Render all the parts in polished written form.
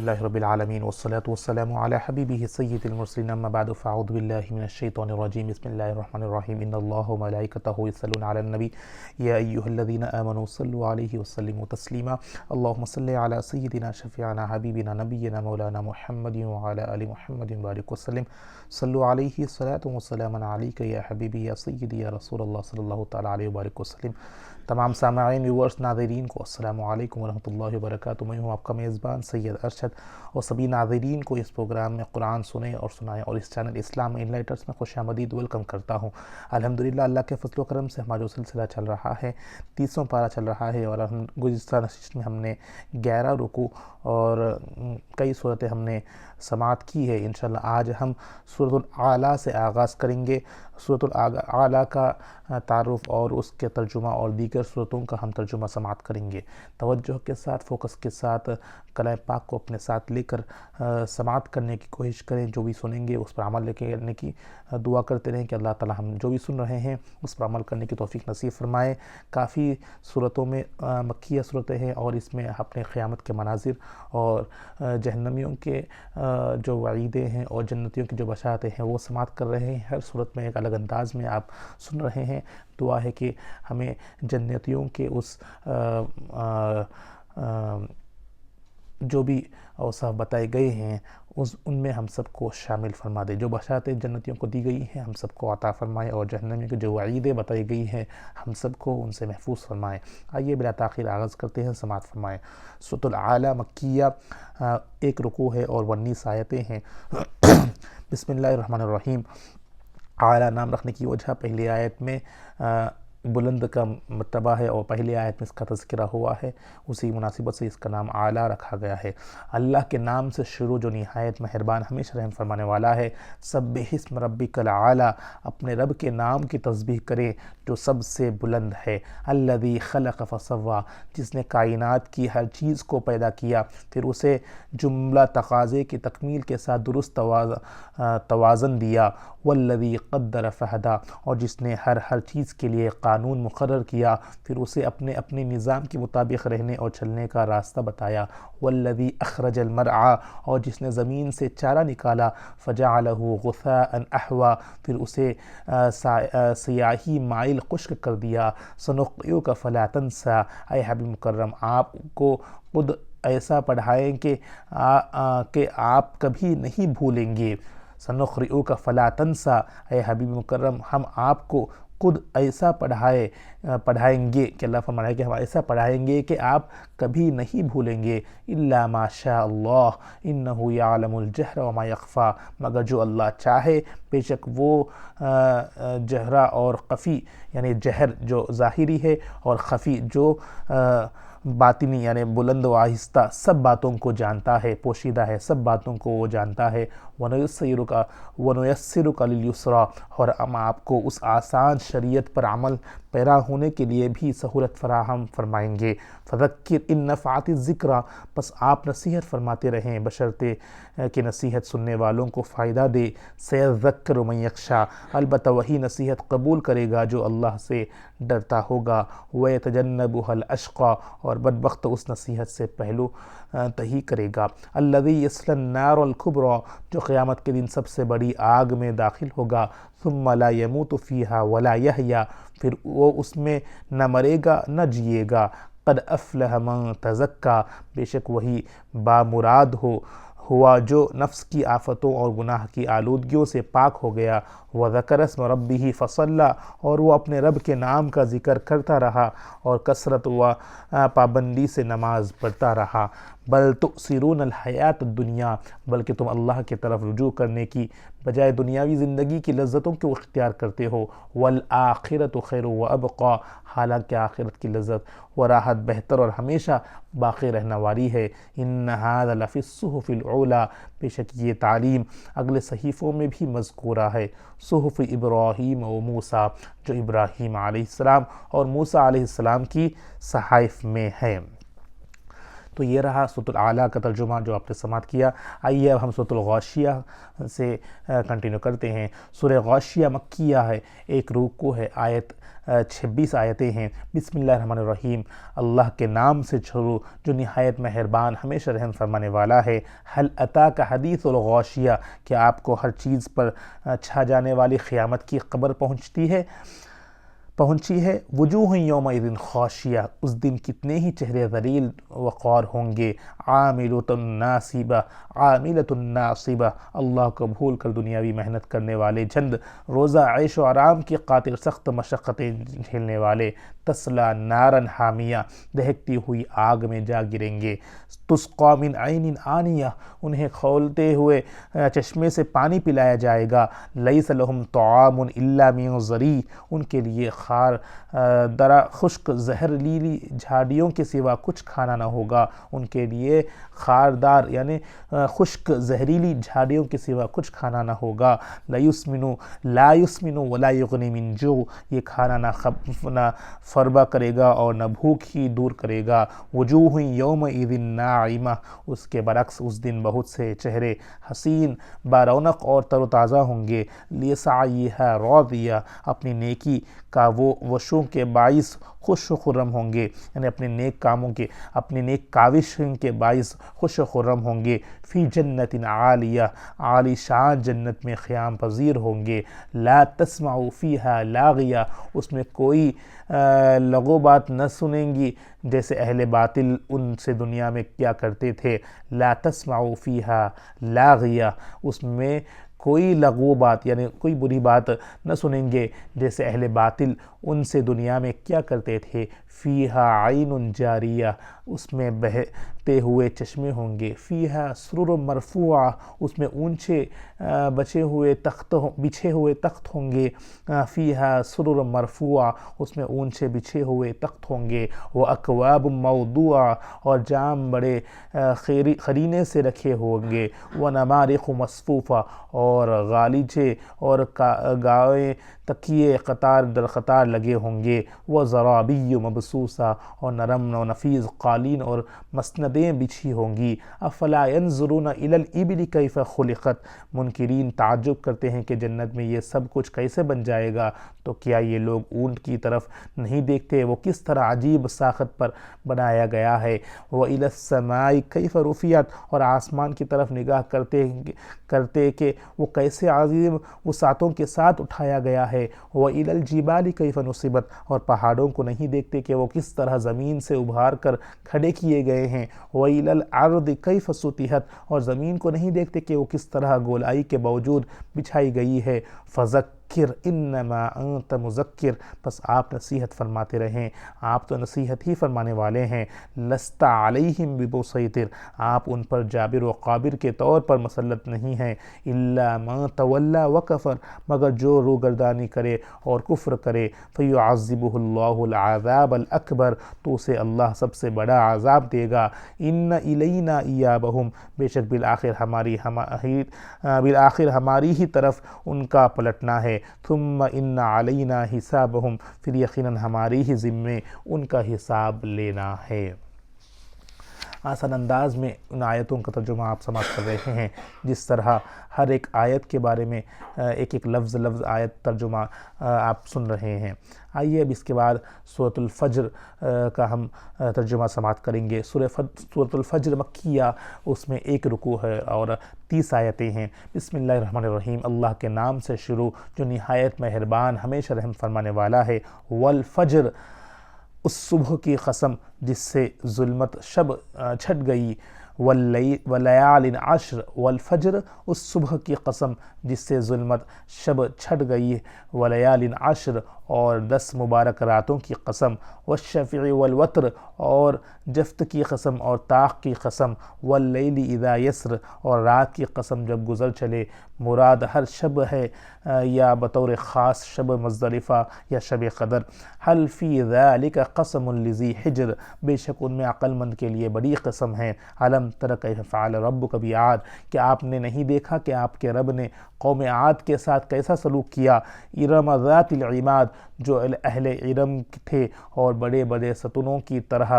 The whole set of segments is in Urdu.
لله رب العالمين والصلاة والسلام على حبيبه سيد المرسلين أما بعد فأعوذ بالله من الشيطان الرجيم بسم الله الرحمن الرحيم إن الله وملائكته يصلون على النبي يا أيها الذين آمنوا صلوا عليه وسلموا تسليما اللهم صل على سيدنا شفيعنا حبيبنا نبينا مولانا محمد وعلى آل محمد بارك وسلم صلوا عليه صلاة وسلاما عليك يا حبيبي يا سيدي يا رسول الله صلی اللہ تعالیٰ علیہ وبارک وسلم۔ تمام سامعین ویورز ناظرین کو السلام علیکم ورحمۃ اللہ وبرکاتہ۔ میں ہوں آپ کا میزبان سید ارشد اور سبھی ناظرین کو اس پروگرام میں قرآن سنیں اور سنائیں اور اس چینل اسلام انلائٹرز میں خوش آمدید ویلکم کرتا ہوں۔ الحمدللہ اللہ کے فضل و کرم سے ہمارا جو سلسلہ چل رہا ہے 30واں پارہ چل رہا ہے اور گزشتہ نشست میں ہم نے 11 رکوع اور کئی صورتیں ہم نے سماعت کی ہے۔ انشاءاللہ آج ہم سورۃ الاعلیٰ سے آغاز کریں گے۔ سورۃ الاعلیٰ کا تعارف اور اس کے ترجمہ اور دیگر صورتوں کا ہم ترجمہ سماعت کریں گے۔ توجہ کے ساتھ فوکس کے ساتھ کلام پاک کو اپنے ساتھ لے کر سماعت کرنے کی کوشش کریں۔ جو بھی سنیں گے اس پر عمل کرنے کی دعا کرتے رہیں کہ اللہ تعالی ہم جو بھی سن رہے ہیں اس پر عمل کرنے کی توفیق نصیب فرمائے۔ کافی صورتوں میں مکیہ صورتیں ہیں اور اس میں اپنے قیامت کے مناظر اور جہنمیوں کے جو وعیدیں ہیں اور جنتیوں کی جو بشارتیں ہیں وہ سماعت کر رہے ہیں۔ ہر صورت میں ایک الگ انداز میں آپ سن رہے ہیں۔ دعا ہے کہ ہمیں جنتیوں کے اس جو بھی اوصاف بتائے گئے ہیں ان میں ہم سب کو شامل فرما دے۔ جو بشارتیں جنتیوں کو دی گئی ہیں ہم سب کو عطا فرمائے اور جہنمیوں کی جو وعیدیں بتائی گئی ہیں ہم سب کو ان سے محفوظ فرمائے۔ آئیے بلا تاخیر آغاز کرتے ہیں، سماعت فرمائیں۔ سورۃ الاعلیٰ مکیہ 1 رکوع ہے اور 19 آیتیں ہیں۔ بسم اللہ الرحمن الرحیم۔ اعلیٰ نام رکھنے کی وجہ پہلی آیت میں بلند کا مرتبہ ہے اور پہلی آیت میں اس کا تذکرہ ہوا ہے، اسی مناسبت سے اس کا نام اعلیٰ رکھا گیا ہے۔ اللہ کے نام سے شروع جو نہایت مہربان ہمیشہ رحم فرمانے والا ہے۔ سبح اسم ربک الاعلیٰ، اپنے رب کے نام کی تسبیح کریں جو سب سے بلند ہے۔ الذی خلق فسویٰ، جس نے کائنات کی ہر چیز کو پیدا کیا پھر اسے جملہ تقاضے کی تکمیل کے ساتھ درست توازن دیا۔ والذی قدر فہدیٰ، اور جس نے ہر چیز کے لیے قانون مقرر کیا پھر اسے اپنے نظام کے مطابق رہنے اور چلنے کا راستہ بتایا۔ والذی اخرج المرعیٰ، اور جس نے زمین سے چارہ نکالا فجعلہ غثاء احویٰ، پھر اسے سیاہی مائل خشک کر دیا۔ سنقرئک فلا تنسیٰ، اے حبیب مکرم آپ کو خود ایسا پڑھائیں کہ آپ کبھی نہیں بھولیں گے۔ سنقرئک فلا تنسیٰ، اے حبیب مکرم ہم آپ کو خود ایسا پڑھائیں گے کہ اللہ فرما رہا ہے کہ ہم ایسا پڑھائیں گے کہ آپ کبھی نہیں بھولیں گے۔ الا ما شاء اللہ انہ یعلم الجہر وما یخفیٰ، مگر جو اللہ چاہے بے شک وہ جہرا اور خفی، یعنی جہر جو ظاہری ہے اور خفی جو باطنی یعنی بلند و آہستہ سب باتوں کو جانتا ہے، پوشیدہ ہے، سب باتوں کو وہ جانتا ہے۔ وَنُيَسِّرُكَ لِلْيُسْرَىٰ، اور ہم آپ کو اس آسان شریعت پر عمل پیرا ہونے کے لیے بھی سہولت فراہم فرمائیں گے۔ فَذَكِّرْ إِن نَفَعَتِ الذِّكْرَىٰ، پس آپ نصیحت فرماتے رہیں بشرطے کہ نصیحت سننے والوں کو فائدہ دے۔ سَيَذَّكَّرُ مَن يَخْشَىٰ، البتہ وہی نصیحت قبول کرے گا جو اللہ سے ڈرتا ہوگا۔ وَيَتَجَنَّبُهَا الْأَشْقَىٰ، اور بدبخت اس نصیحت سے پہلو تہی کرے گا۔ الَّذِي يَصْلَى النَّارَ الْكُبْرَىٰ، جو قیامت کے دن سب سے بڑی آگ میں داخل ہوگا۔ ثُمَّ لَا يَمُوتُ فِيهَا وَلَا يَحْيَىٰ، پھر وہ اس میں نہ مرے گا نہ جیے گا۔ قَدْ أَفْلَحَ مَن تَزَكَّىٰ، بے شک وہی بامراد ہوا جو نفس کی آفتوں اور گناہ کی آلودگیوں سے پاک ہو گیا۔ وَذَكَرَ اسْمَ رَبِّهِ فَصَلَّىٰ، اور وہ اپنے رب کے نام کا ذکر کرتا رہا اور کثرت و پابندی سے نماز پڑھتا رہا۔ بل تؤثرون الحیات الدنیا، بلکہ تم اللہ کی طرف رجوع کرنے کی بجائے دنیاوی زندگی کی لذتوں کو اختیار کرتے ہو۔ والآخرۃ خیر وابقیٰ، حالانکہ آخرت کی لذت و راحت بہتر اور ہمیشہ باقی رہنے والی ہے۔ ان ھذا لفی الصحف العلیٰ، بے شک یہ تعلیم اگلے صحیفوں میں بھی مذکورہ ہے۔ صحف ابراہیم و موسیٰ، جو ابراہیم علیہ السلام اور موسیٰ علیہ السلام کی صحائف میں ہے۔ تو یہ رہا سورۃ الاعلیٰ کا ترجمہ جو آپ نے سماعت کیا۔ آئیے اب ہم سورۃ الغاشیہ سے کنٹینیو کرتے ہیں۔ سورہ غاشیہ مکیہ ہے، ایک رکوع ہے، 26 آیتیں ہیں۔ بسم اللہ الرحمن الرحیم، اللہ کے نام سے شروع جو نہایت مہربان ہمیشہ رحم فرمانے والا ہے۔ هل اتاک حدیث الغاشیہ، کیا آپ کو ہر چیز پر چھا جانے والی قیامت کی خبر پہنچی ہے۔ وجوہ یومئذ خاشیہ، اس دن کتنے ہی چہرے ذلیل وقار ہوں گے۔ عاملۃ ناصبہ، اللہ کو بھول کر دنیاوی محنت کرنے والے، چند روزہ عیش و آرام کی خاطر سخت مشقتیں جھیلنے والے۔ تسلا نارن حامیہ، دہکتی ہوئی آگ میں جا گریں گے۔ تسقی من عین آنیہ، انہیں کھولتے ہوئے چشمے سے پانی پلایا جائے گا۔ لیس لہم طعام الا من ضریع، ان کے لیے خار درا خشک زہریلی جھاڑیوں کے سوا کچھ کھانا نہ ہوگا۔ ان کے لیے خاردار یعنی خشک زہریلی جھاڑیوں کے سوا کچھ کھانا نہ ہوگا۔ لا یسمن ولا یغنی من جوع، یہ کھانا نہ فربہ کرے گا اور نہ بھوک ہی دور کرے گا۔ وجوہ یومئذ ناعمہ، اس کے برعکس اس دن بہت سے چہرے حسین بارونق اور تر و تازہ ہوں گے۔ لسعیہا راضیہ، اپنی نیکی کا وہ وشوں کے باعث خوش و خرم ہوں گے، یعنی اپنے نیک کاموں کے، اپنی نیک کاوش کے باعث خوش و خرم ہوں گے۔ فی جنت عالیہ، عالی شان جنت میں قیام پذیر ہوں گے۔ لا تسمع فیہا لاغیہ، اس میں کوئی لغو بات نہ سنیں گی جیسے اہل باطل ان سے دنیا میں کیا کرتے تھے۔ لا تسمع فیہا لاغیہ، اس میں کوئی لغو بات یعنی کوئی بری بات نہ سنیں گے جیسے اہل باطل ان سے دنیا میں کیا کرتے تھے۔ فیہا عین جاریہ، اس میں بہتے ہوئے چشمے ہوں گے۔ فیہا سرر مرفوعہ، اس میں اونچے بچھے ہوئے تخت ہوں گے۔ فیہا سرر مرفوعہ، اس میں اونچے بچھے ہوئے تخت ہوں گے۔ واکواب موضوعہ، اور جام بڑے خرینے سے رکھے ہوں گے۔ ونمارق مصفوفہ، اور غالیچے اور گائے تکیے قطار در قطار لگے ہوں گے۔ وزرابی مبثوثہ، اور نرم و نفیس قالین اور مسندیں بچھی ہوں گی۔ افلا ینظرون الی الابل کیف خلقت، منکرین تعجب کرتے ہیں کہ جنت میں یہ سب کچھ کیسے بن جائے گا، تو کیا یہ لوگ اونٹ کی طرف نہیں دیکھتے، وہ کس طرح عجیب ساخت پر بنایا گیا ہے۔ وإلی السماء کیف رفعت، اور آسمان کی طرف نگاہ کرتے کہ وہ کیسے عظیم وسعتوں کے ساتھ اٹھایا گیا ہے۔ وإلی الجبال کیف نصبت، اور پہاڑوں کو نہیں دیکھتے کہ وہ کس طرح زمین سے ابھار کر کھڑے کیے گئے ہیں۔ وإلی الارض کیف سطحت، اور زمین کو نہیں دیکھتے کہ وہ کس طرح گولائی کے باوجود بچھائی گئی ہے۔ فذکر انما انت مذکر، بس آپ نصیحت فرماتے رہیں، آپ تو نصیحت ہی فرمانے والے ہیں۔ لست علیہم بمسیطر، آپ ان پر جابر و قابر کے طور پر مسلط نہیں ہیں۔ الا من تولی وکفر، مگر جو روگردانی کرے اور کفر کرے۔ فیعذبہ اللہ العذاب الاکبر، تو اسے اللہ سب سے بڑا عذاب دے گا۔ ان الینا ایابہم، بے شک بالآخر ہماری ہی طرف ان کا پلٹنا ہے۔ ثم ان علینا حسابہم، پھر یقیناً ہماری ہی ذمے ان کا حساب لینا ہے۔ آسان انداز میں ان آیتوں کا ترجمہ آپ سماعت کر رہے ہیں، جس طرح ہر ایک آیت کے بارے میں ایک لفظ آیت ترجمہ آپ سن رہے ہیں۔ آئیے اب اس کے بعد سورۃ الفجر کا ہم ترجمہ سماعت کریں گے۔ سورۃ الفجر مکیہ، اس میں ایک رکوع ہے اور 30 آیتیں ہیں۔ بسم اللہ الرحمن الرحیم، اللہ کے نام سے شروع جو نہایت مہربان ہمیشہ رحم فرمانے والا ہے۔ والفجر، اس صبح کی قسم جس سے ظلمت شب چھٹ گئی۔ ولیال عشر، والفجر، اس صبح کی قسم جس سے ظلمت شب چھٹ گئی۔ ولیال عشر، اور 10 مبارک راتوں کی قسم۔ والشفع والوتر، اور جفت کی قسم اور طاق کی قسم۔ واللیل اذا یسر، اور رات کی قسم جب گزر چلے۔ مراد ہر شب ہے یا بطور خاص شب مزدلفہ یا شب قدر۔ حل فی ذلک قسم لذی حجر، بے شک ان میں عقل مند کے لیے بڑی قسم ہے۔ علم تر کیف فعل ربک بعاد، کہ آپ نے نہیں دیکھا کہ آپ کے رب نے قوم عاد کے ساتھ کیسا سلوک کیا، ارم ذات العماد جو اہل ارم تھے اور بڑے بڑے ستونوں کی طرح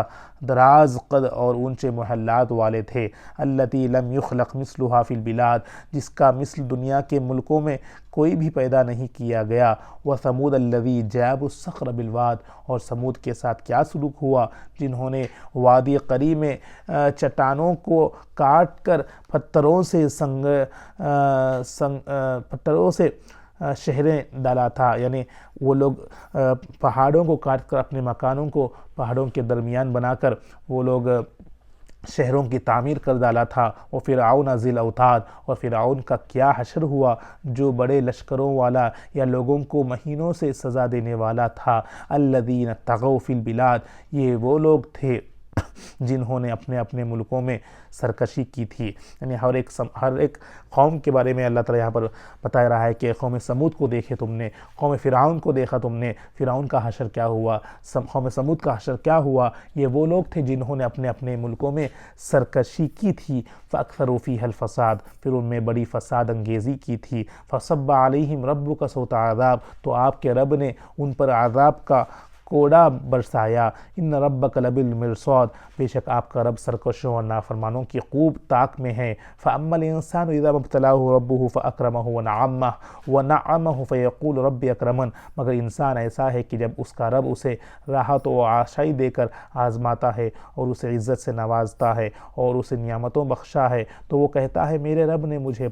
دراز قد اور اونچے محلات والے تھے، التی لم یخلق مثلها فی البلاد جس کا مثل دنیا کے ملکوں میں کوئی بھی پیدا نہیں کیا گیا، وثمود الذی جابوا الصخر بالواد اور سمود کے ساتھ کیا سلوک ہوا جنہوں نے وادی قری میں چٹانوں کو کاٹ کر پتھروں سے شہریں ڈالا تھا، یعنی وہ لوگ پہاڑوں کو کاٹ کر اپنے مکانوں کو پہاڑوں کے درمیان بنا کر وہ لوگ شہروں کی تعمیر کر ڈالا تھا۔ وہ فرعون ذی الاوتاد اور فرعون کا کیا حشر ہوا جو بڑے لشکروں والا یا لوگوں کو مہینوں سے سزا دینے والا تھا، الذین طغوا فی البلاد یہ وہ لوگ تھے جنہوں نے اپنے اپنے ملکوں میں سرکشی کی تھی۔ یعنی ہر ایک قوم کے بارے میں اللہ تعالیٰ یہاں پر بتا رہا ہے کہ قوم سمود کو دیکھے تم نے، قوم فرعون کو دیکھا تم نے، فرعون کا حشر کیا ہوا، قوم سمود کا حشر کیا ہوا، یہ وہ لوگ تھے جنہوں نے اپنے اپنے ملکوں میں سرکشی کی تھی۔ فَأَكْثَرُوا فِيهَا الْفَسَادَ پھر ان میں بڑی فساد انگیزی کی تھی۔ فَصَبَّ عَلَيْهِمْ رَبُّكَ صَوْتَ عَذَابٍ تو آپ کے رب نے ان پر عذاب کا کوڑا برسایا۔ ان ربک لبالمرصاد بے شک آپ کا رب سرکشوں اور نافرمانوں کی خوب طاق میں ہے۔ فاما الانسان اذا ما ابتلاه ربه فاکرمه ونعمه فیقول ربی اکرمن مگر انسان ایسا ہے کہ جب اس کا رب اسے راحت و آشائی دے کر آزماتا ہے اور اسے عزت سے نوازتا ہے اور اسے نعمتوں بخشا ہے تو وہ کہتا ہے میرے رب نے مجھ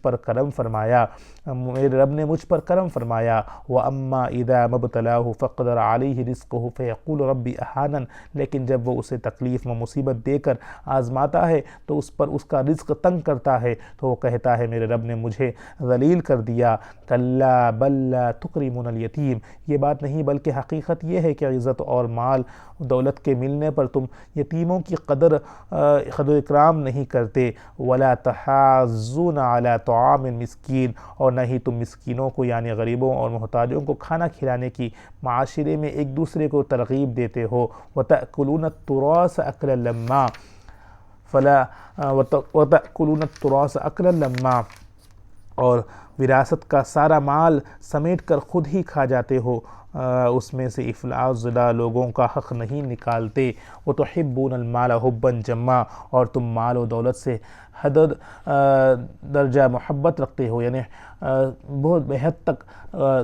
پر کرم فرمایا، میرے رب نے مجھ پر کرم فرمایا۔ وَأَمَّا إِذَا مَبْتَلَاهُ فَقَدَرَ عَلَيْهِ رِزْقَهُ فَيَقُولُ رَبِّ أَهَانَنِ لیکن جب وہ اسے تکلیف و مصیبت دے کر آزماتا ہے تو اس پر اس کا رزق تنگ کرتا ہے تو وہ کہتا ہے میرے رب نے مجھے ذلیل کر دیا۔ کَلَّا بَل لَا تُكْرِمُونَ الْيَتِيمَ یہ بات نہیں بلکہ حقیقت یہ ہے کہ عزت اور مال دولت کے ملنے پر تم یتیموں کی قدر و اکرام نہیں کرتے۔ وَلَا تَحَاضُّونَ عَلَى طَعَامِ الْمِسْكِينِ اور نہ ہی تم مسکینوں کو یعنی غریبوں اور محتاجوں کو کھانا کھلانے کی معاشرے میں ایک دوسرے کو ترغیب دیتے ہو۔ وَتَأْكُلُونَ التُّرَاثَ أَكْلًا لَمًّا اور وراثت کا سارا مال سمیٹ کر خود ہی کھا جاتے ہو، اس میں سے افلاس زدہ لوگوں کا حق نہیں نکالتے۔ وَتُحِبُّونَ الْمَالَ حُبًّا جَمًّا اور تم مال و دولت سے حد درجہ محبت رکھتے ہو، یعنی بہت بحد تک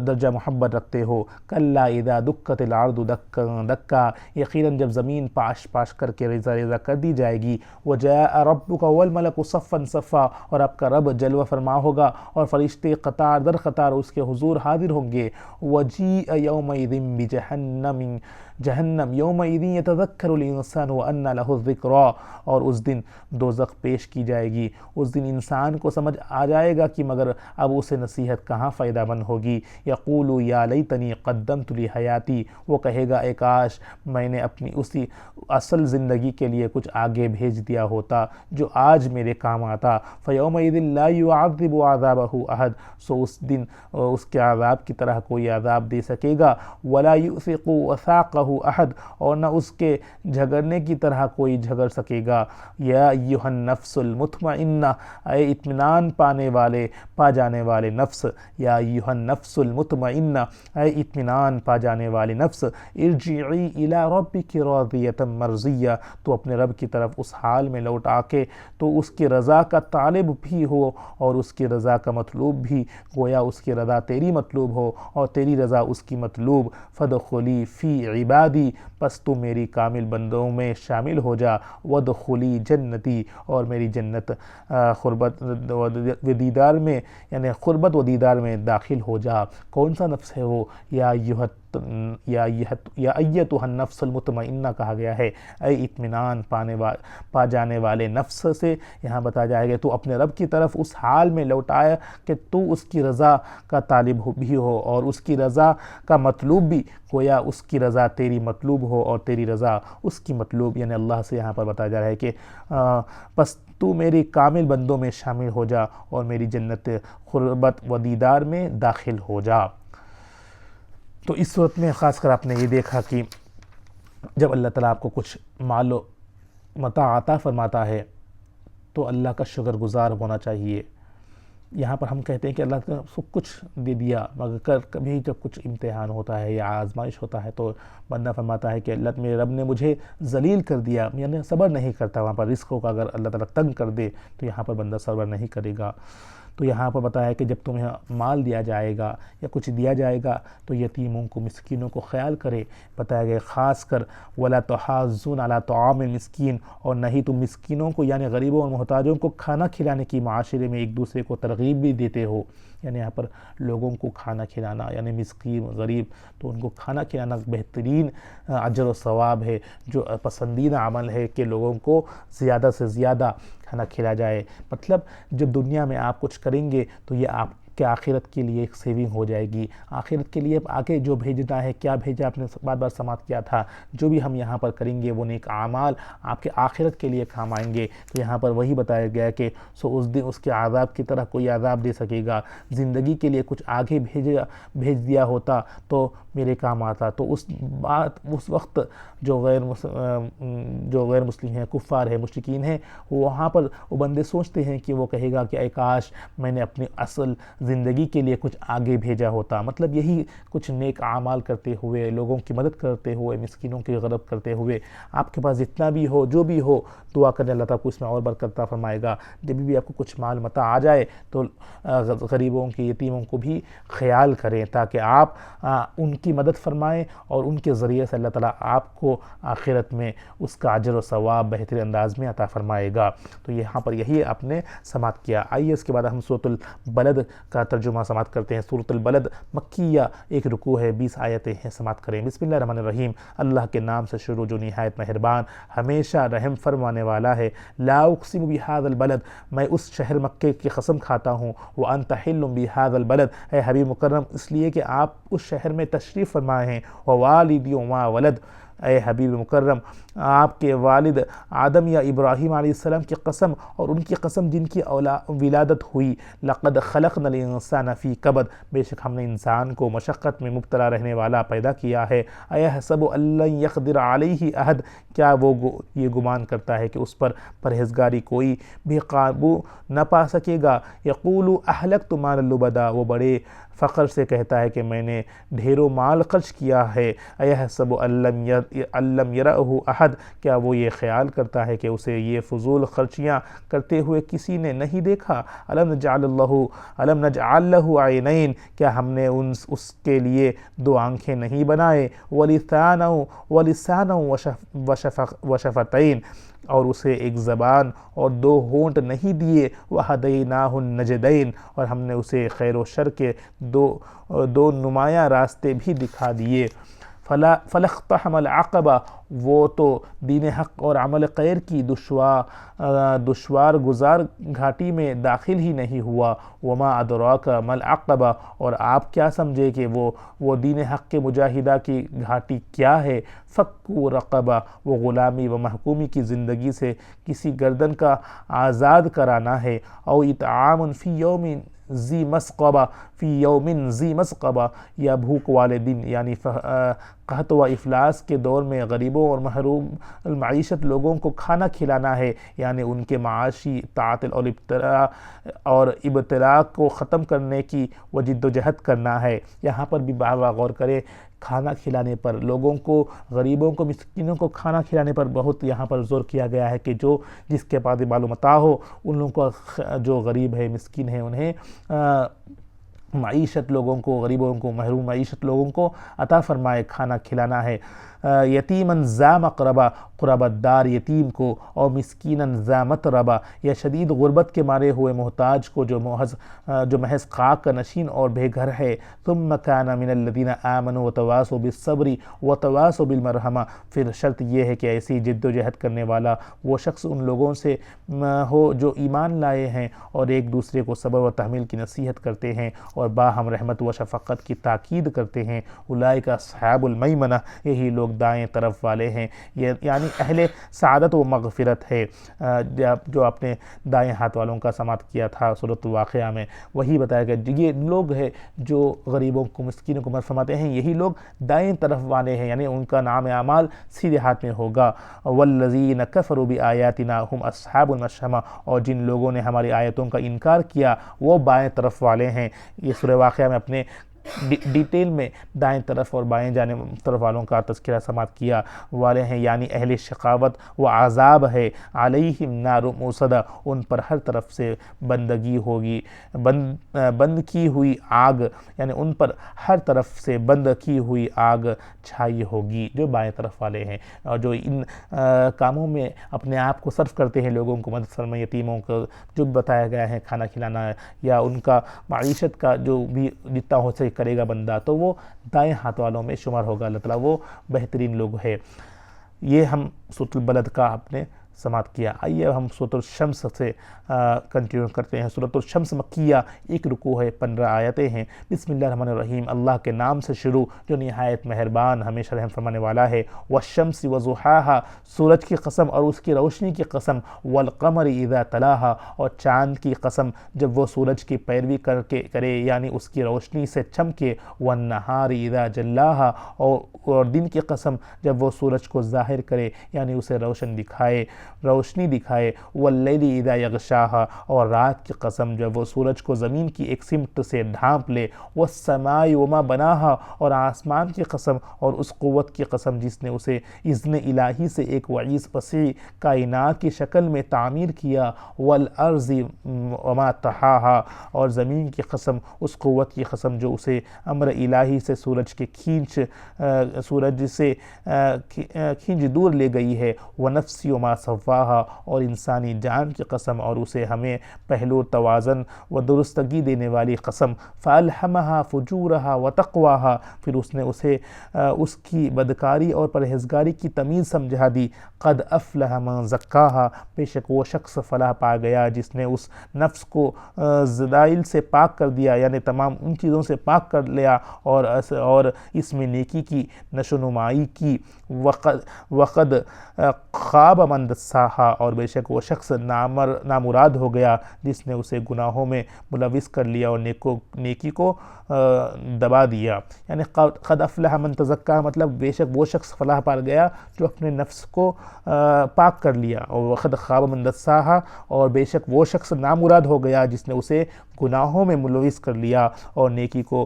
درجہ محبت رکھتے ہو۔ کَلَّا اِذَا دُكَّتِ الْأَرْضُ دَكًّا دَكًّا یقیناً جب زمین پاش پاش کر کے ریزہ ریزہ کر دی جائے گی۔ وَجَاءَ رَبُّكَ وَالْمَلَكُ صَفًّا صَفًّا اور آپ کا رب جلوہ فرما ہوگا اور فرشتے قطار در قطار اس کے حضور حاضر ہوں گے۔ وَجِيءَ يَوْمَئِذٍ بِجَهَنَّمَ يَوْمَئِذٍ يَتَذَكَّرُ الْإِنسَانُ وَأَنَّى لَهُ الذِّكْرَىٰ اور اس دن دوزخ پیش کی جائے گی، اس دن انسان کو سمجھ آ جائے گا کہ مگر اب اسے نصیحت کہاں فائدہ مند ہوگی۔ یقول یا لیتنی قدمت لحیاتی وہ کہے گا اے کاش میں نے اپنی اسی اصل زندگی کے لیے کچھ آگے بھیج دیا ہوتا جو آج میرے کام آتا۔ فیومئذ لا یعذب عذابہ احد سو اس دن اس کے عذاب کی طرح کوئی عذاب دے سکے گا۔ ولا یؤثق وثاقہ احد اور نہ اس کے جھگڑنے کی طرح کوئی جھگڑ سکے گا۔ یا ایھا النفس المطمئنہ اے اطمینان پا جانے والے نفس، یا ایھا النفس المطمئنہ اے اطمینان پا جانے والے نفس، ارجعی الی ربک راضیۃ مرضیہ تو اپنے رب کی طرف اس حال میں لوٹ آ کے تو اس کی رضا کا طالب بھی ہو اور اس کی رضا کا مطلوب بھی، گویا اس کی رضا تیری مطلوب ہو اور تیری رضا اس کی مطلوب۔ فادخلی فی عبادی پس تو میری کامل بندوں میں شامل ہو جا، وادخلی جنتی اور میری جنت قربت و دیدار میں یعنی قربت و دیدار میں داخل ہو جا۔ کون سا نفس ہے وہ؟ یا ایتھا النفس المطمئنہ کہا گیا ہے، اے اطمینان پا جانے والے نفس سے یہاں بتا جائے گا تو اپنے رب کی طرف اس حال میں لوٹایا کہ تو اس کی رضا کا طالب بھی ہو اور اس کی رضا کا مطلوب بھی، گویا اس کی رضا تیری مطلوب ہو اور تیری رضا اس کی مطلوب، یعنی اللہ سے یہاں پر بتایا جا رہا ہے کہ پس تو میری کامل بندوں میں شامل ہو جا اور میری جنت قربت و دیدار میں داخل ہو جا۔ تو اس صورت میں خاص کر آپ نے یہ دیکھا کہ جب اللہ تعالیٰ آپ کو کچھ مال و متاع عطا فرماتا ہے تو اللہ کا شکر گزار ہونا چاہیے۔ یہاں پر ہم کہتے ہیں کہ اللہ نے سب کچھ دے دیا، مگر کبھی جب کچھ امتحان ہوتا ہے یا آزمائش ہوتا ہے تو بندہ فرماتا ہے کہ اللہ میرے رب نے مجھے ذلیل کر دیا، یعنی صبر نہیں کرتا۔ وہاں پر رزقوں کا اگر اللہ تعالیٰ تنگ کر دے تو یہاں پر بندہ صبر نہیں کرے گا۔ تو یہاں پر بتایا کہ جب تمہیں مال دیا جائے گا یا کچھ دیا جائے گا تو یتیموں کو، مسکینوں کو خیال کرے۔ بتایا گیا خاص کر وَلَا تُحَاضُّونَ عَلَىٰ طَعَامِ الْمِسْكِينِ، اور نہیں تم مسکینوں کو یعنی غریبوں اور محتاجوں کو کھانا کھلانے کی معاشرے میں ایک دوسرے کو ترغیب بھی دیتے ہو۔ یعنی یہاں پر لوگوں کو کھانا کھلانا، یعنی مسکین غریب تو ان کو کھانا کھلانا بہترین اجر و ثواب ہے، جو پسندیدہ عمل ہے کہ لوگوں کو زیادہ سے زیادہ کھانا کھلا جائے۔ مطلب جب دنیا میں آپ کچھ کریں گے تو یہ آپ کہ آخرت کے لیے ایک سیونگ ہو جائے گی، آخرت کے لیے آگے جو بھیجنا ہے، کیا بھیجا آپ نے بار بار سماعت کیا تھا، جو بھی ہم یہاں پر کریں گے وہ نیک اعمال آپ کے آخرت کے لیے کام آئیں گے۔ تو یہاں پر وہی بتایا گیا کہ سو اس دن اس کے عذاب کی طرح کوئی عذاب دے سکے گا، زندگی کے لیے کچھ آگے بھیج دیا ہوتا تو میرے کام آتا۔ تو اس وقت جو غیر مسلم ہیں، کفار ہیں، مشرکین ہیں، وہاں پر وہ بندے سوچتے ہیں کہ وہ کہے گا کہ اے کاش میں نے اپنی اصل زندگی کے لیے کچھ آگے بھیجا ہوتا۔ مطلب یہی کچھ نیک اعمال کرتے ہوئے، لوگوں کی مدد کرتے ہوئے، مسکینوں کی غرب کرتے ہوئے، آپ کے پاس جتنا بھی ہو، جو بھی ہو، دعا کرنے اللہ تعالیٰ کو اس میں اور برکت عطا فرمائے گا۔ جب بھی آپ کو کچھ مال متاع آ جائے تو غریبوں کی، یتیموں کو بھی خیال کریں تاکہ آپ ان کی مدد فرمائیں اور ان کے ذریعے سے اللہ تعالیٰ آپ کو آخرت میں اس کا اجر و ثواب بہتر انداز میں عطا فرمائے گا۔ تو یہاں پر یہی آپ نے سماعت کیا۔ آئیے اس کے بعد ہم سورۃ البلد کا ترجمہ سماعت کرتے ہیں۔ سورۃ البلد مکیہ، ایک رکوع ہے، 20 آیتیں ہیں، سماعت کریں۔ بسم اللہ الرحمن الرحیم، اللہ کے نام سے شروع جو نہایت مہربان ہمیشہ رحم فرمانے والا ہے۔ لا اقسم بہذا البلد، میں اس شہر مکے کی قسم کھاتا ہوں۔ وانت حل بہذا البلد، اے حبیب مکرم اس لیے کہ آپ اس شہر میں تشریف فرمائے ہیں۔ ووالد وما ولد، اے حبیب مکرم آپ کے والد آدم یا ابراہیم علیہ السلام کی قسم اور ان کی قسم جن کی ولادت ہوئی۔ لقد خلقنا الانسان فی کبد، بے شک ہم نے انسان کو مشقت میں مبتلا رہنے والا پیدا کیا ہے۔ ایحسب ان لن یقدر علیہ احد، کیا وہ یہ گمان کرتا ہے کہ اس پر پرہیزگاری کوئی بھی قابو نہ پا سکے گا۔ یقول اہلکت مالا لبدا، وہ بڑے فخر سے کہتا ہے کہ میں نے ڈھیروں مال خرچ کیا ہے۔ ایحسب ان لم یرہ احد، کیا وہ یہ خیال کرتا ہے کہ اسے یہ فضول خرچیاں کرتے ہوئے کسی نے نہیں دیکھا۔ الم نجعل لہ عینین، کیا ہم نے اس کے لیے 2 آنکھیں نہیں بنائے۔ ولسانا وشفتین، اور اسے ایک زبان اور 2 ہونٹ نہیں دیے۔ وہدیناہ النجدین، اور ہم نے اسے خیر و شر کے دو نمایاں راستے بھی دکھا دیے۔ فلاقتحم العقبہ، وہ تو دین حق اور عمل خیر کی دشوار گزار گھاٹی میں داخل ہی نہیں ہوا۔ وما ادراک ما العقبہ، اور آپ کیا سمجھے کہ وہ دین حق کے مجاہدہ کی گھاٹی کیا ہے۔ فکو رقبہ، وہ غلامی و محکومی کی زندگی سے کسی گردن کا آزاد کرانا ہے۔ او اطعام فی یوم ذی مسقبہ، یا بھوک والے دن یعنی قحط و افلاس کے دور میں غریبوں اور محروم المعیشت لوگوں کو کھانا کھلانا ہے، یعنی ان کے معاشی تعطل اور ابتلاء کو ختم کرنے کی وہ جد و جہد کرنا ہے۔ یہاں پر بھی بابا غور کرے، کھانا کھلانے پر، لوگوں کو، غریبوں کو، مسکینوں کو کھانا کھلانے پر بہت یہاں پر زور کیا گیا ہے کہ جس کے پاس معلومات ہو ان لوگوں کو، جو غریب ہے، مسکین ہے، انہیں معیشت لوگوں کو، غریبوں کو، محروم معیشت لوگوں کو عطا فرمائے، کھانا کھلانا ہے۔ یتیماً ذا مقربہ، قربت دار یتیم کو، اور مسکیناً ذا متربہ، یا شدید غربت کے مارے ہوئے محتاج کو جو محض خاک کا نشین اور بے گھر ہے۔ ثم کان من الذین آمنوا وتواصوا بالصبر وتواصوا بالمرحمہ، پھر شرط یہ ہے کہ ایسی جد و جہد کرنے والا وہ شخص ان لوگوں سے ہو جو ایمان لائے ہیں اور ایک دوسرے کو صبر و تحمیل کی نصیحت کرتے ہیں اور اور باہم رحمت و شفقت کی تاکید کرتے ہیں۔ اولئک اصحاب المیمنہ، یہی لوگ دائیں طرف والے ہیں، یعنی اہل سعادت و مغفرت ہے۔ جو آپ نے دائیں ہاتھ والوں کا سماعت کیا تھا سورۃ الواقعہ میں، وہی بتایا گیا یہ لوگ ہیں جو غریبوں کو مسکینوں کو مدد فرماتے ہیں، یہی لوگ دائیں طرف والے ہیں، یعنی ان کا نام اعمال سیدھے ہاتھ میں ہوگا۔ والذین کفروا بآیاتنا هم اصحاب المشأمہ، اور جن لوگوں نے ہماری آیتوں کا انکار کیا وہ بائیں طرف والے ہیں۔ یہ سورہ واقعہ میں اپنے ڈیٹیل میں دائیں طرف اور بائیں جانب طرف والوں کا تذکرہ سماعت کیا والے ہیں، یعنی اہل شقاوت و عذاب ہے۔ علیہم نار موصدہ، ان پر ہر طرف سے بندگی ہوگی، بند کی ہوئی آگ، یعنی ان پر ہر طرف سے بند کی ہوئی آگ چھائی ہوگی، جو بائیں طرف والے ہیں اور جو ان کاموں میں اپنے آپ کو صرف کرتے ہیں، لوگوں کو مدد فرمائے، یتیموں کو جو بتایا گیا ہے کھانا کھلانا یا ان کا معیشت کا جو بھی جتنا ہو سکے کرے گا بندہ، تو وہ دائیں ہاتھ والوں میں شمار ہوگا۔ اللہ تعالیٰ وہ بہترین لوگ ہے۔ یہ ہم سورۃ البلد کا اپنے سماعت کیا۔ آئیے ہم سورۃ الشمس سے کنٹینیو کرتے ہیں۔ سورۃ الشمس مکیہ، ایک رکوع ہے، 15 آیتیں ہیں۔ بسم اللہ الرحمن الرحیم، اللہ کے نام سے شروع جو نہایت مہربان ہمیشہ رحم فرمانے والا ہے۔ والشمس وضحاہا، سورج کی قسم اور اس کی روشنی کی قسم۔ والقمر اذا تلاہا، اور چاند کی قسم جب وہ سورج کی پیروی کرے یعنی اس کی روشنی سے چمکے۔ والنہار اذا جلاہا، اور دن کی قسم جب وہ سورج کو ظاہر کرے یعنی اسے روشنی دکھائے۔ واللیل اذا یغشاہا، اور رات کی قسم جب وہ سورج کو زمین کی ایک سمت سے ڈھانپ لے۔ والسماء وما بناہا، اور آسمان کی قسم اور اس قوت کی قسم جس نے اسے اذن الہی سے ایک وسیع کائنات کی شکل میں تعمیر کیا۔ والارض وما طحاہا، اور زمین کی قسم اس قوت کی قسم جو اسے امر الہی سے سورج سے کھینچ دور لے گئی ہے۔ ونفس وما سواہا، اور انسانی جان کی قسم اور اسے ہمیں پہلو توازن و درستگی دینے والی قسم۔ فالہمہا فجورہا وتقواہا، پھر اس نے اسے اس کی بدکاری اور پرہیزگاری کی تمیز سمجھا دی۔ قد افلح من زکاہا، بے شک وہ شخص فلاح پا گیا جس نے اس نفس کو زلائل سے پاک کر دیا، یعنی تمام ان چیزوں سے پاک کر لیا اور اس میں نیکی کی نشوونمائی کی۔ وقد خواب من دساہا، اور بے شک وہ شخص نامراد ہو گیا جس نے اسے گناہوں میں ملوث کر لیا اور نیکی کو دبا دیا۔ یعنی قد افلح من تزکا مطلب بے شک وہ شخص فلاح پا گیا جو اپنے نفس کو پاک کر لیا، اور وقد خواب من دساہا، اور بے شک وہ شخص نامراد ہو گیا جس نے اسے گناہوں میں ملوث کر لیا اور نیکی کو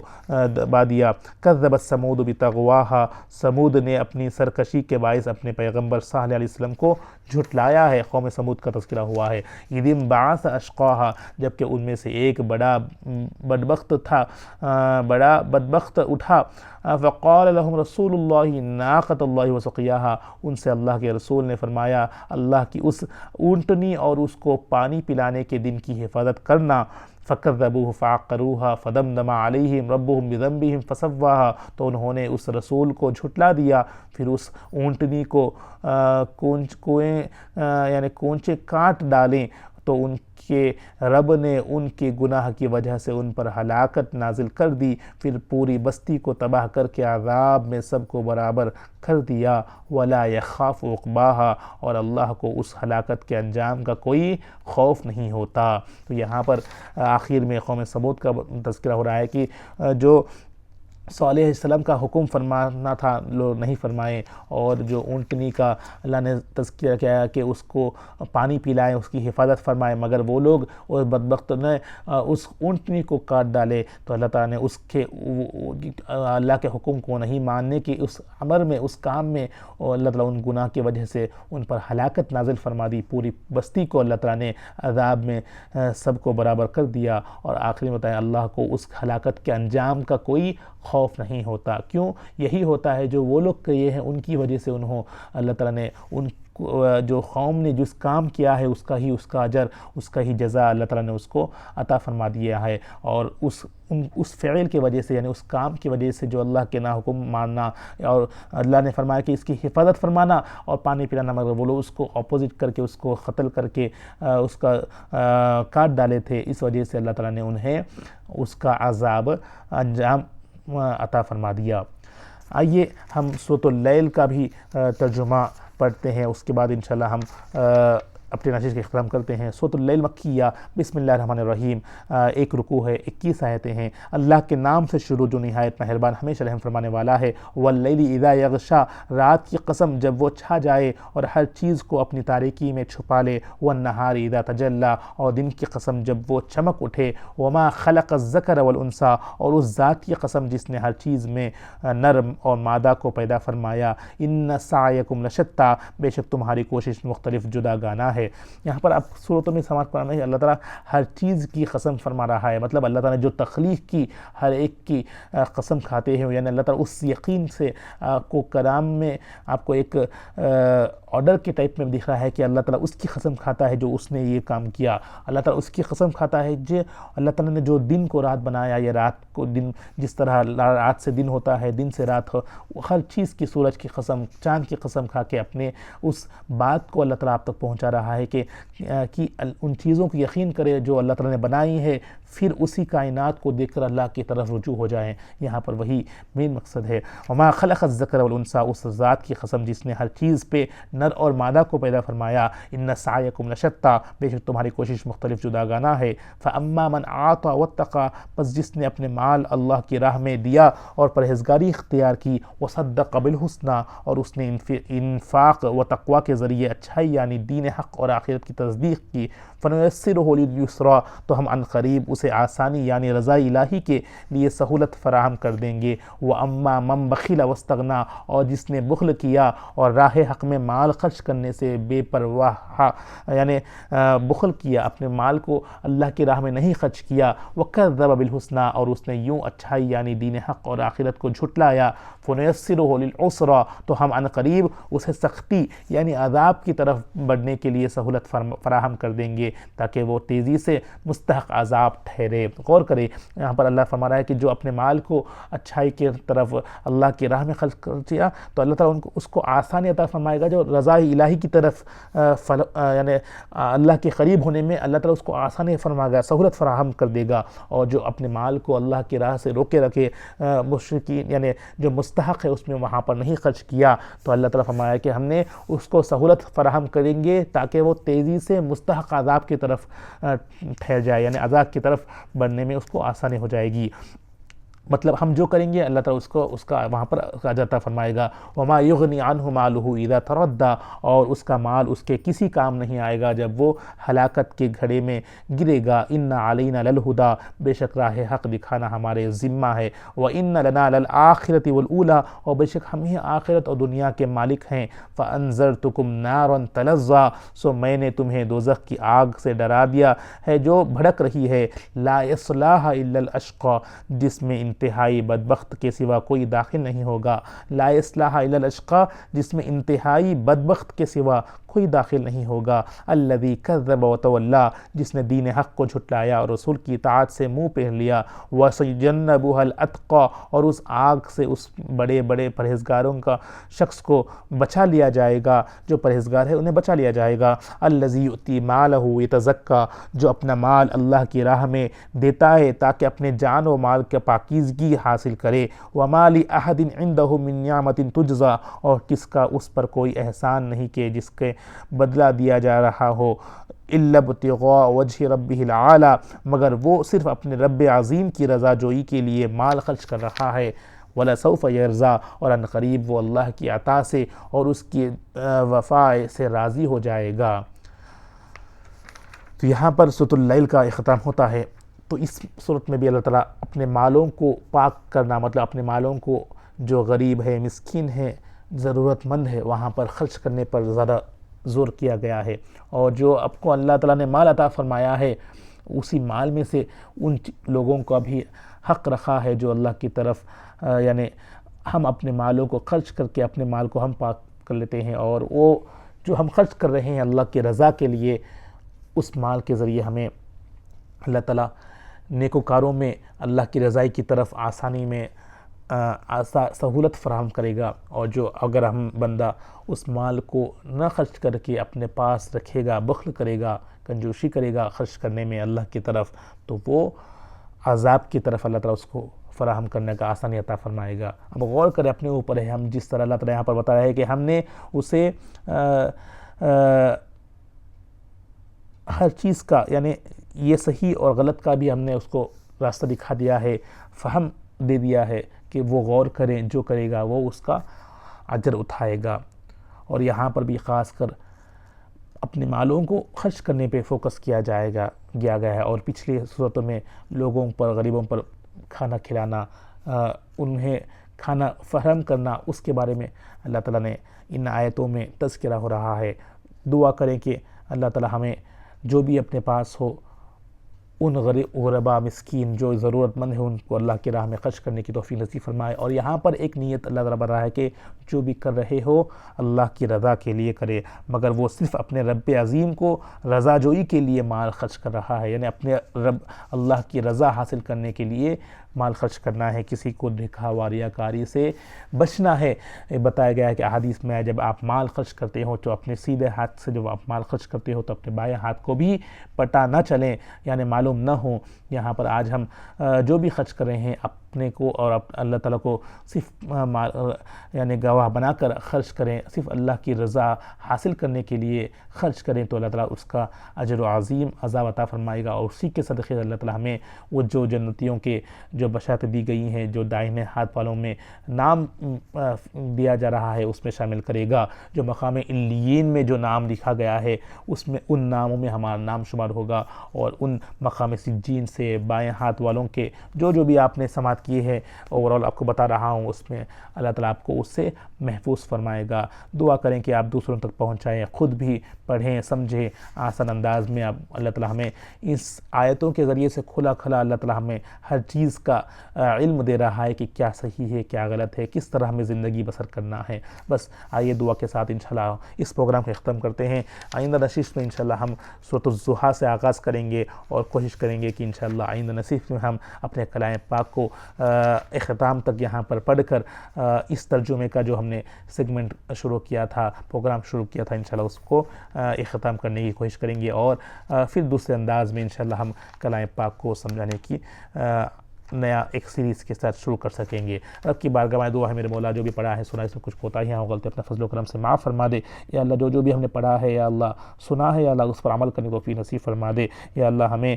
دبا دیا۔ کذبت ثمود بطغواہا، ثمود نے اپنی سرکشی کے باعث اپنے پیغمبر صالح علیہ السلام کو جھٹلایا ہے۔ قوم ثمود کا تذکرہ ہوا ہے۔ اذ انبعث اشقاہا، جبکہ ان میں سے ایک بڑا بدبخت اٹھا۔ فقال لهم رسول اللہ ناقۃ اللہ وسقیاہا، ان سے اللہ کے رسول نے فرمایا اللہ کی اس اونٹنی اور اس کو پانی پلانے کے دن کی حفاظت کرنا۔ فکذبوہ فعقروہا فدمدم علیہم ربہم بذنبہم فسواہا، تو انہوں نے اس رسول کو جھٹلا دیا، پھر اس اونٹنی کو کونچے کاٹ ڈالیں، تو ان کے رب نے ان کے گناہ کی وجہ سے ان پر ہلاکت نازل کر دی، پھر پوری بستی کو تباہ کر کے عذاب میں سب کو برابر کر دیا۔ ولا یخاف عقباہا، اور اللہ کو اس ہلاکت کے انجام کا کوئی خوف نہیں ہوتا۔ تو یہاں پر آخر میں قوم ثمود کا تذکرہ ہو رہا ہے کہ جو صالح علیہ السلام کا حکم فرمانا تھا لوگ نہیں فرمائے، اور جو اونٹنی کا اللہ نے تذکرہ کیا کہ اس کو پانی پلائیں، اس کی حفاظت فرمائے، مگر وہ لوگ اور بدبخت نے اس اونٹنی کو کاٹ ڈالے، تو اللہ تعالیٰ نے اللہ کے حکم کو نہیں ماننے کی اس امر میں، اس کام میں اللہ تعالیٰ ان گناہ کی وجہ سے ان پر ہلاکت نازل فرما دی، پوری بستی کو اللہ تعالیٰ نے عذاب میں سب کو برابر کر دیا، اور آخری میں بتایا اللہ کو اس ہلاکت کے انجام کا کوئی خوف نہیں ہوتا۔ کیوں؟ یہی ہوتا ہے جو وہ لوگ کیے ہیں ان کی وجہ سے اللہ تعالیٰ نے ان جو قوم نے جس کام کیا ہے اس کا اجر، اس کا ہی جزا اللہ تعالیٰ نے اس کو عطا فرما دیا ہے، اور اس فعل کی وجہ سے، یعنی اس کام کی وجہ سے جو اللہ کے ناحکم ماننا، اور اللہ نے فرمایا کہ اس کی حفاظت فرمانا اور پانی پلانا، مگر وہ لوگ اس کو اپوزٹ کر کے، اس کو قتل کر کے اس کا کاٹ ڈالے تھے، اس وجہ سے اللہ تعالیٰ نے انہیں اس کا عذاب انجام عطا فرما دیا۔ آئیے ہم سورۃ اللیل کا بھی ترجمہ پڑھتے ہیں، اس کے بعد انشاءاللہ ہم اپنے نشست کا اختتام کرتے ہیں۔ سورۃ اللیل مکیہ، بسم اللہ الرحمن الرحیم، ایک رکوع ہے، 21 آیتیں ہیں۔ اللہ کے نام سے شروع جو نہایت مہربان ہمیشہ رحم فرمانے والا ہے۔ واللیل اذا یغشا، رات کی قسم جب وہ چھا جائے اور ہر چیز کو اپنی تاریکی میں چھپا لے۔ والنہار اذا تجلی، اور دن کی قسم جب وہ چمک اٹھے۔ وما خلق الذکر والانثی، اور اس ذات کی قسم جس نے ہر چیز میں نر اور مادہ کو پیدا فرمایا۔ ان سعیکم لشتی، بے شک تمہاری کوشش مختلف جدا گانا ہے۔ یہاں پر اب صورتوں میں سماعت پڑھنا ہے، اللہ تعالیٰ ہر چیز کی قسم فرما رہا ہے، مطلب اللہ تعالیٰ نے جو تخلیق کی ہر ایک کی قسم کھاتے ہیں، یعنی اللہ تعالیٰ اس یقین سے آپ کو کلام میں آپ کو ایک آرڈر کے ٹائپ میں دکھ رہا ہے کہ اللہ تعالیٰ اس کی قسم کھاتا ہے جو اس نے یہ کام کیا۔ اللہ تعالیٰ اس کی قسم کھاتا ہے جو اللہ تعالیٰ نے جو دن کو رات بنایا، یا رات کو دن، جس طرح رات سے دن ہوتا ہے، دن سے رات ہو، ہر چیز کی، سورج کی قسم، چاند کی قسم کھا کے اپنے اس بات کو اللہ تعالیٰ آپ تک پہنچا رہا ہے کہ ان چیزوں کو یقین کرے جو اللہ تعالیٰ نے بنائی ہے، پھر اسی کائنات کو دیکھ کر اللہ کی طرف رجوع ہو جائیں۔ یہاں پر وہی مین مقصد ہے۔ وما خلق الذکر والانثی، اس ذات کی قسم جس نے ہر چیز پہ نر اور مادہ کو پیدا فرمایا۔ ان سعیکم لشتی، بے شک تمہاری کوشش مختلف جدا گانا ہے۔ فاما من اعطی واتقی، پس جس نے اپنے مال اللہ کی راہ میں دیا اور پرہیزگاری اختیار کی۔ وصدق بالحسنی، اور اس نے انفاق و تقوی کے ذریعے اچھائی یعنی دین حق اور آخرت کی تصدیق کی۔ فنیسرہ للیسریٰ، تو ہم عن قریب اسے آسانی یعنی رضا الہی کے لیے سہولت فراہم کر دیں گے۔ وَأَمَّا مَن بَخِلَ وَاسْتَغْنَىٰ، اور جس نے بخل کیا اور راہ حق میں مال خرچ کرنے سے بے پرواہ، یعنی بخل کیا، اپنے مال کو اللہ کی راہ میں نہیں خرچ کیا۔ وَكَذَّبَ بِالْحُسْنَىٰ، اور اس نے یوں اچھائی یعنی دین حق اور آخرت کو جھٹلایا۔ فَنُيَسِّرُهُ لِلْعُسْرَىٰ، تو ہم عن قریب اسے سختی یعنی عذاب کی طرف بڑھنے کے لیے سہولت فراہم کر دیں گے تاکہ وہ تیزی سے مستحق عذاب ٹھہرے۔ غور کرے، یہاں پر اللہ فرما رہا ہے کہ جو اپنے مال کو اچھائی کی طرف اللہ کی راہ میں خرچ کیا تو اللہ تعالیٰ اس کو آسانی عطا فرمائے گا۔ جو رضا الہی کی طرف یعنی اللہ کے قریب ہونے میں اللہ تعالیٰ اس کو آسانی فرمائے گا، سہولت فراہم کر دے گا۔ اور جو اپنے مال کو اللہ کی راہ سے روکے رکھے، مشرکین یعنی جو مستحق ہے اس میں وہاں پر نہیں خرچ کیا، تو اللہ تعالیٰ فرمایا کہ ہم نے اس کو سہولت فراہم کریں گے تاکہ وہ تیزی سے مستحق عذاب کی طرف ٹھہر جائے، یعنی عذاب کی طرف بڑھنے میں اس کو آسانی ہو جائے گی۔ مطلب ہم جو کریں گے اللہ تعالیٰ اس کا وہاں پر اجر عطا فرمائے گا۔ وما یغنی عنہ مالہ اذا تردی، اور اس کا مال اس کے کسی کام نہیں آئے گا جب وہ ہلاکت کے گھڑے میں گرے گا۔ ان علینا للہدی، بے شک راہ حق دکھانا ہمارے ذمہ ہے۔ وان لنا للآخرۃ والاولی، اور بے شک ہم ہی آخرت اور دنیا کے مالک ہیں۔ فانذرتکم نارا تلظی، سو میں نے تمہیں دوزخ کی آگ سے ڈرا دیا ہے جو بھڑک رہی ہے۔ لا یصلاھا الا الاشقی، جس میں انتہائی بدبخت کے سوا کوئی داخل نہیں ہوگا۔ لا یصلاھا الا الاشقی، جس میں انتہائی بدبخت کے سوا کوئی داخل نہیں ہوگا۔ الذی کذب وتولی، جس نے دین حق کو جھٹلایا اور رسول کی اطاعت سے منہ پھیر لیا۔ وسیجنبها الاتقی، اور اس آگ سے اس بڑے بڑے پرہیزگاروں کا شخص کو بچا لیا جائے گا، جو پرہیزگار ہے انہیں بچا لیا جائے گا۔ الذی یؤتی مالہ یتزکی، جو اپنا مال اللہ کی راہ میں دیتا ہے تاکہ اپنے جان و مال کا پاکیزگی حاصل کرے۔ وما لأحد عنده من نعمت تجزی، اور کس کا اس پر کوئی احسان نہیں کہ جس کے بدلہ دیا جا رہا ہو۔ الا ابتغاء وجہ ربہ العالی، مگر وہ صرف اپنے رب عظیم کی رضا جوئی کے لیے مال خرچ کر رہا ہے۔ وَلَسَوْفَ يَرْضَىٰ، اور ان قریب وہ اللہ کی عطا سے اور اس کی وفا سے راضی ہو جائے گا۔ تو یہاں پر سورۃ اللیل کا اختتام ہوتا ہے۔ تو اس صورت میں بھی اللہ تعالیٰ اپنے مالوں کو پاک کرنا، مطلب اپنے مالوں کو جو غریب ہے، مسکین ہے، ضرورت مند ہے، وہاں پر خرچ کرنے پر زیادہ زور کیا گیا ہے۔ اور جو آپ کو اللہ تعالیٰ نے مال عطا فرمایا ہے، اسی مال میں سے ان لوگوں کا بھی حق رکھا ہے جو اللہ کی طرف یعنی ہم اپنے مالوں کو خرچ کر کے اپنے مال کو ہم پاک کر لیتے ہیں، اور وہ جو ہم خرچ کر رہے ہیں اللہ کی رضا کے لیے، اس مال کے ذریعے ہمیں اللہ تعالیٰ نیکوکاروں میں اللہ کی رضائی کی طرف آسانی میں سہولت فراہم کرے گا۔ اور جو اگر ہم بندہ اس مال کو نہ خرچ کر کے اپنے پاس رکھے گا، بخل کرے گا، کنجوسی کرے گا خرچ کرنے میں اللہ کی طرف، تو وہ عذاب کی طرف اللہ تعالیٰ اس کو فراہم کرنے کا آسانی عطا فرمائے گا۔ اب غور کریں اپنے اوپر ہے، ہم جس طرح اللہ تعالیٰ یہاں پر بتا رہے ہیں کہ ہم نے اسے ہر چیز کا، یعنی یہ صحیح اور غلط کا بھی ہم نے اس کو راستہ دکھا دیا ہے، فہم دے دیا ہے کہ وہ غور کریں، جو کرے گا وہ اس کا اجر اٹھائے گا۔ اور یہاں پر بھی خاص کر اپنے مالوں کو خرچ کرنے پہ فوکس کیا گیا ہے، اور پچھلی صورتوں میں لوگوں پر، غریبوں پر کھانا کھلانا، انہیں کھانا فراہم کرنا، اس کے بارے میں اللہ تعالیٰ نے ان آیتوں میں تذکرہ ہو رہا ہے۔ دعا کریں کہ اللہ تعالیٰ ہمیں جو بھی اپنے پاس ہو ان غربا مسکین جو ضرورت مند ہیں ان کو اللہ کی راہ میں خرچ کرنے کی توفیق نصیب فرمائے۔ اور یہاں پر ایک نیت اللہ تعالیٰ بتا رہا ہے کہ جو بھی کر رہے ہو اللہ کی رضا کے لیے کرے، مگر وہ صرف اپنے رب عظیم کو رضا جوئی کے لیے مال خرچ کر رہا ہے، یعنی اپنے رب اللہ کی رضا حاصل کرنے کے لیے مال خرچ کرنا ہے، کسی کو دکھاوا ریاکاری سے بچنا ہے۔ بتایا گیا ہے کہ احادیث میں جب آپ مال خرچ کرتے ہو تو اپنے سیدھے ہاتھ سے، جب آپ مال خرچ کرتے ہو تو اپنے بائیں ہاتھ کو بھی پٹا نہ چلیں، یعنی معلوم نہ ہو۔ یہاں پر آج ہم جو بھی خرچ کر رہے ہیں اپنے کو اور اللہ تعالیٰ کو صرف یعنی گواہ بنا کر خرچ کریں، صرف اللہ کی رضا حاصل کرنے کے لیے خرچ کریں، تو اللہ تعالیٰ اس کا اجر و عظیم عذاب عطا فرمائے گا۔ اور اسی کے صدقے اللہ تعالیٰ ہمیں وہ جو جنتیوں کے جو بشارتیں دی گئی ہیں، جو دائیں ہاتھ والوں میں نام دیا جا رہا ہے، اس میں شامل کرے گا۔ جو مقام علیین میں جو نام لکھا گیا ہے اس میں، ان ناموں میں ہمارا نام شمار ہوگا، اور ان مقام سجین سے بائیں ہاتھ والوں کے جو بھی آپ نے سماعت کیے ہیں اوورال آپ کو بتا رہا ہوں، اس میں اللہ تعالیٰ آپ کو اس سے محفوظ فرمائے گا۔ دعا کریں کہ آپ دوسروں تک پہنچائیں، خود بھی پڑھیں، سمجھیں، آسان انداز میں۔ اب اللہ تعالیٰ ہمیں اس آیتوں کے ذریعے سے کھلا اللہ تعالیٰ ہمیں ہر چیز کا علم دے رہا ہے کہ کیا صحیح ہے، کیا غلط ہے، کس طرح ہمیں زندگی بسر کرنا ہے۔ بس آئیے دعا کے ساتھ انشاءاللہ اس پروگرام کو ختم کرتے ہیں۔ آئندہ نشست میں انشاءاللہ ہم سورۃ الضحیٰ سے آغاز کریں گے، اور کوشش کریں گے کہ انشاءاللہ آئندہ نشست میں ہم اپنے کلام پاک کو اختتام تک یہاں پر پڑھ کر اس ترجمے کا جو ہم نے سیگمنٹ شروع کیا تھا، پروگرام شروع کیا تھا، انشاءاللہ اس کو اختتام کرنے کی کوشش کریں گے، اور پھر دوسرے انداز میں انشاءاللہ ہم کلام پاک کو سمجھانے کی نیا ایک سیریز کے ساتھ شروع کر سکیں گے۔ رب کی بارگاہ میں دعا ہے میرے مولا، جو بھی پڑھا ہے سنا ہے، اس میں کچھ کوتاہیاں ہوں، غلطی اپنے فضل و کرم سے معاف فرما دے۔ یا اللہ جو بھی ہم نے پڑھا ہے یا اللہ سنا ہے، یا اللہ اس پر عمل کرنے کی توفیق نصیب فرما دے۔ یا اللہ ہمیں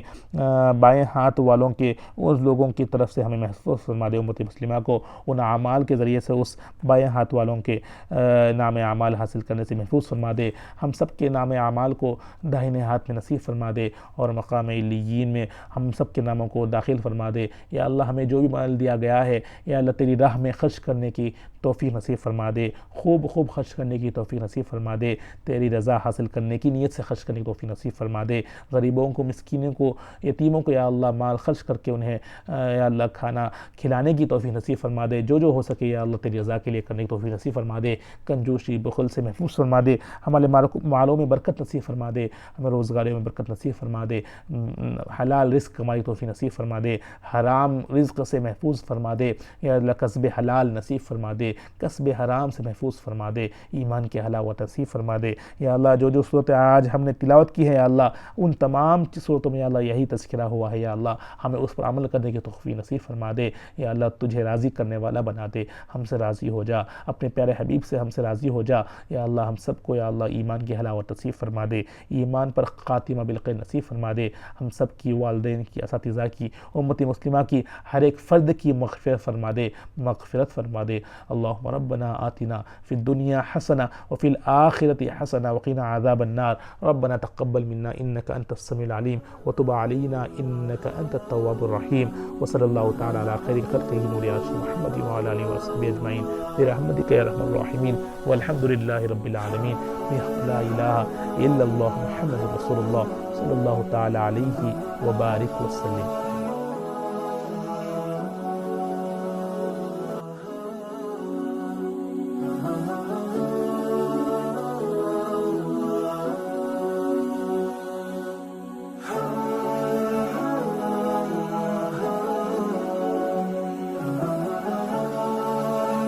بائیں ہاتھ والوں کے اس لوگوں کی طرف سے ہمیں محفوظ فرما دے، امت مسلمہ کو ان اعمال کے ذریعے سے اس بائیں ہاتھ والوں کے نام اعمال حاصل کرنے سے محفوظ فرما دے۔ ہم سب کے نام اعمال کو داہنے ہاتھ میں نصیب فرما دے، اور مقام علیین میں ہم سب کے ناموں کو داخل فرما دے۔ یا اللہ ہمیں جو بھی مال دیا گیا ہے، یا اللہ تیری راہ میں خرچ کرنے کی توفیق نصیب فرما دے، خوب خرچ کرنے کی توفیق نصیب فرما دے، تیری رضا حاصل کرنے کی نیت سے خرچ کرنے کی توفیق نصیب فرما دے۔ غریبوں کو، مسکینوں کو، یتیموں کو یا اللہ مال خرچ کر کے انہیں یا اللہ کھانا کھلانے کی توفیق نصیب فرما دے، جو ہو سکے یا اللہ تیری رضا کے لیے کرنے کی توفیق نصیب فرما دے۔ کنجوسی، بخل سے محفوظ فرما دے، ہمارے مالوں میں برکت نصیب فرما دے، ہمیں روزگاروں میں برکت نصیب فرما دے، حلال رزق کمائی توفیق نصیب فرما دے، حرام رزق سے محفوظ فرما دے، یا اللہ کسب حلال نصیب فرما دے، کسب حرام سے محفوظ فرما دے، ایمان کی حلاوت نصیب فرما دے۔ یا اللہ جو صورتیں آج ہم نے تلاوت کی ہے یا اللہ ان تمام صورتوں میں یا اللہ یہی تذکرہ ہوا ہے، یا اللہ ہمیں اس پر عمل کرنے کی توفیق نصیب فرما دے۔ یا اللہ تجھے راضی کرنے والا بنا دے، ہم سے راضی ہو جا، اپنے پیارے حبیب سے ہم سے راضی ہو جا۔ یا اللہ ہم سب کو یا اللہ ایمان کی حلاوت نصیب فرما دے، ایمان پر خاتمہ بالخیر نصیب فرما دے، ہم سب کی، والدین کی، اساتذہ کی، امت مسلمہ کی، ہر ایک فرد کی مغفرت فرما دے۔ اللہم ربنا آتنا فی الدنیا حسنہ وفی الآخرۃ حسنہ وقنا عذاب النار، ربنا تقبل منا انک انت السمیع العلیم وتب علینا انک انت التواب الرحیم، وصلی اللہ تعالی علی خیر خلقہ نور عرش محمد وعلی آلہ وصحبہ اجمعین برحمتک یا ارحم الراحمین، والحمد للہ رب العالمین، لا الہ الا اللہ محمد رسول اللہ صلی اللہ تعالی علیہ وبارک وسلم۔